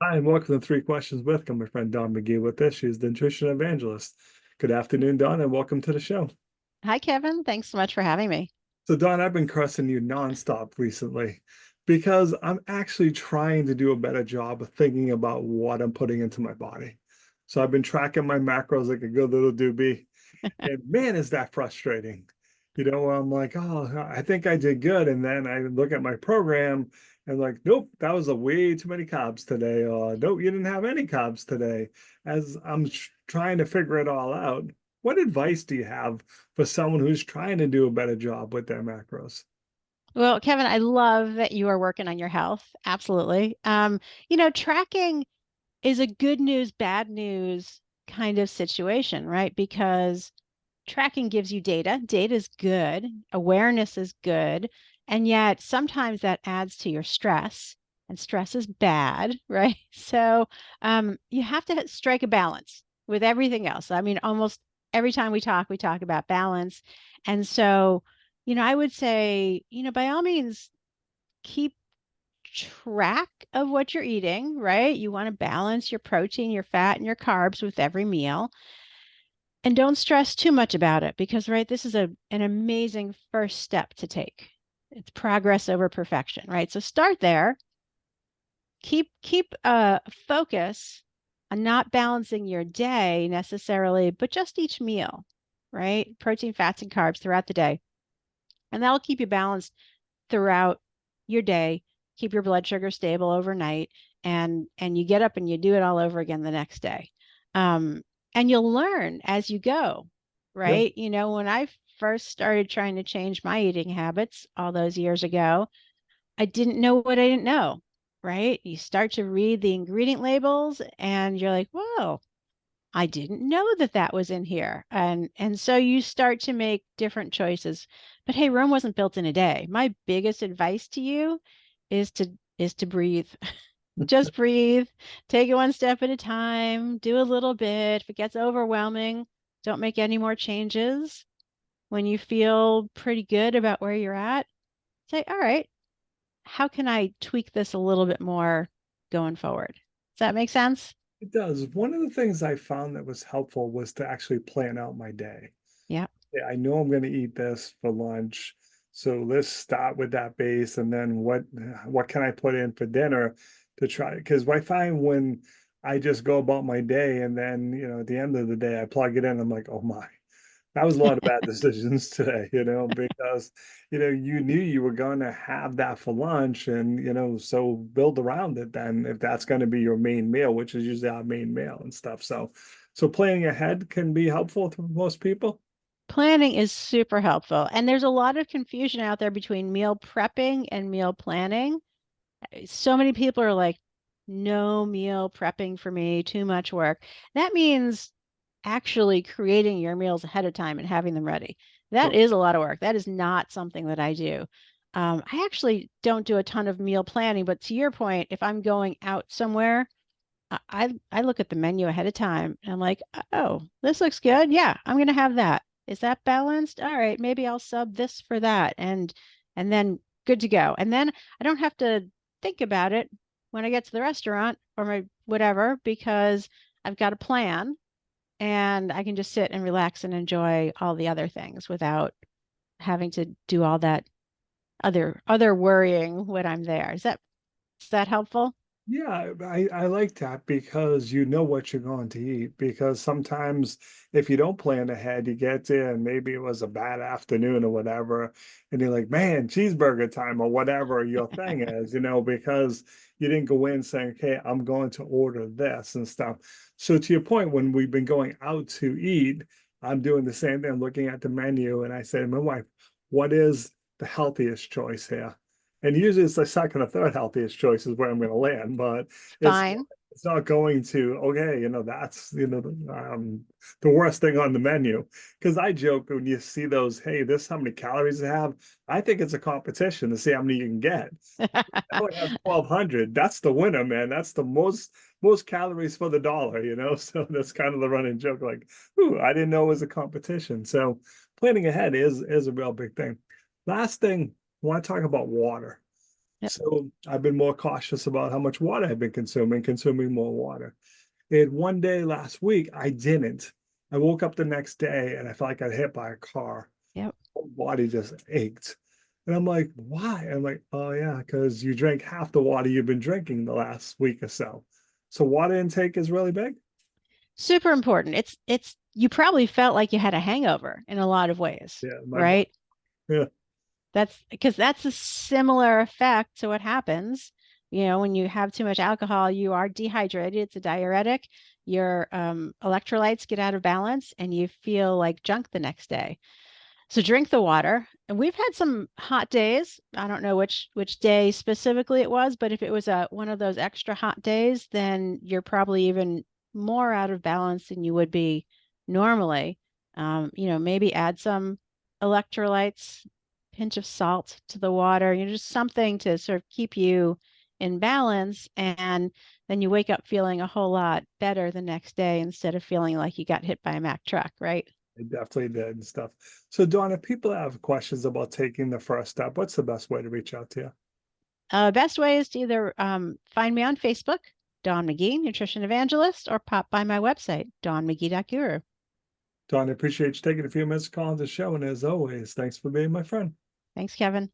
Hi, and welcome to Three Questions with my friend Don McGee with this. She's the nutrition evangelist. Good afternoon, Don, and welcome to the show. Hi, Kevin. Thanks so much for having me. So, Don, I've been cursing you nonstop recently because I'm actually trying to do a better job of thinking about what I'm putting into my body. So I've been tracking my macros like a good little doobie, and man, is that frustrating. I'm like, oh, I think I did good. And then I look at my program and like, nope, that was a way too many carbs today. Or nope, you didn't have any carbs today. As I'm trying to figure it all out, what advice do you have for someone who's trying to do a better job with their macros? Well, Kevin, I love that you are working on your health. Absolutely. Tracking is a good news, bad news kind of situation, right? Because tracking gives you data. Data is good, awareness is good, and yet sometimes that adds to your stress, and stress is bad, right? So you have to strike a balance with everything else. I mean, almost every time we talk about balance. And so, I would say, by all means, keep track of what you're eating, right? You want to balance your protein, your fat, and your carbs with every meal. And don't stress too much about it because, right, this is an amazing first step to take. It's progress over perfection, right? So start there. Keep focus on not balancing your day necessarily, but just each meal, right? Protein, fats, and carbs throughout the day. And that'll keep you balanced throughout your day, keep your blood sugar stable overnight, and you get up and you do it all over again the next day. Um, and you'll learn as you go, Yep. right? When I first started trying to change my eating habits all those years ago, I didn't know what I didn't know, right? You start to read the ingredient labels and you're like, whoa, I didn't know that that was in here. And so you start to make different choices. But hey, Rome wasn't built in a day. My biggest advice to you is to breathe. Just breathe. Take it one step at a time. Do a little bit. If it gets overwhelming, don't make any more changes. When you feel pretty good about where you're at, say, all right, how can I tweak this a little bit more going forward? Does that make sense? It does. One of the things I found that was helpful was to actually plan out my day. Yeah. Yeah, I know I'm going to eat this for lunch. So let's start with that base and then what can I put in for dinner to try? Because I find when I just go about my day and then, at the end of the day I plug it in, I'm like, oh my, that was a lot of bad decisions today, because you knew you were going to have that for lunch and so build around it then if that's going to be your main meal, which is usually our main meal and stuff. So planning ahead can be helpful to most people. Planning is super helpful. And there's a lot of confusion out there between meal prepping and meal planning. So many people are like, no meal prepping for me, too much work. That means actually creating your meals ahead of time and having them ready. That is a lot of work. That is not something that I do. I actually don't do a ton of meal planning, but to your point, if I'm going out somewhere, I look at the menu ahead of time and I'm like, oh, this looks good. Yeah, I'm gonna have that. Is that balanced? All right, maybe I'll sub this for that, and then good to go. And then I don't have to think about it when I get to the restaurant or my whatever because I've got a plan and I can just sit and relax and enjoy all the other things without having to do all that other worrying when I'm there. Is that helpful? Yeah, I like that because you know what you're going to eat. Because sometimes if you don't plan ahead, you get there and maybe it was a bad afternoon or whatever, and you're like, man, cheeseburger time or whatever your thing is, because you didn't go in saying, okay, I'm going to order this and stuff. So to your point, when we've been going out to eat, I'm doing the same thing. I'm looking at the menu and I say to my wife, what is the healthiest choice here? And usually it's the second or third healthiest choice is where I'm going to land, but it's Fine. it's not going to, okay, that's the worst thing on the menu. Because I joke when you see those, hey, this how many calories they have. I think it's a competition to see how many you can get. That one has 1,200. That's the winner, man. That's the most calories for the dollar, So that's kind of the running joke. Like, ooh, I didn't know it was a competition. So planning ahead is a real big thing. Last thing, I want to talk about water. Yep. So I've been more cautious about how much water I've been consuming more water. And one day last week, I didn't. I woke up the next day and I felt like I got hit by a car. Yep. Whole body just ached. And I'm like, why? I'm like, oh yeah, because you drank half the water you've been drinking the last week or so. So water intake is really big. Super important. It's you probably felt like you had a hangover in a lot of ways, Yeah, my body. right? Yeah, That's because that's a similar effect to what happens, when you have too much alcohol, you are dehydrated. It's a diuretic. Your electrolytes get out of balance and you feel like junk the next day. So drink the water. And we've had some hot days. I don't know which day specifically it was, but if it was one of those extra hot days, then you're probably even more out of balance than you would be normally. Maybe add some electrolytes, pinch of salt to the water, just something to sort of keep you in balance. And then you wake up feeling a whole lot better the next day instead of feeling like you got hit by a Mack truck, right? I definitely did and stuff. So Dawn, if people have questions about taking the first step, what's the best way to reach out to you? Best way is to either find me on Facebook, Dawn McGee, Nutrition Evangelist, or pop by my website, dawnmcgee.guru. Dawn, I appreciate you taking a few minutes to call on the show. And as always, thanks for being my friend. Thanks, Kevin.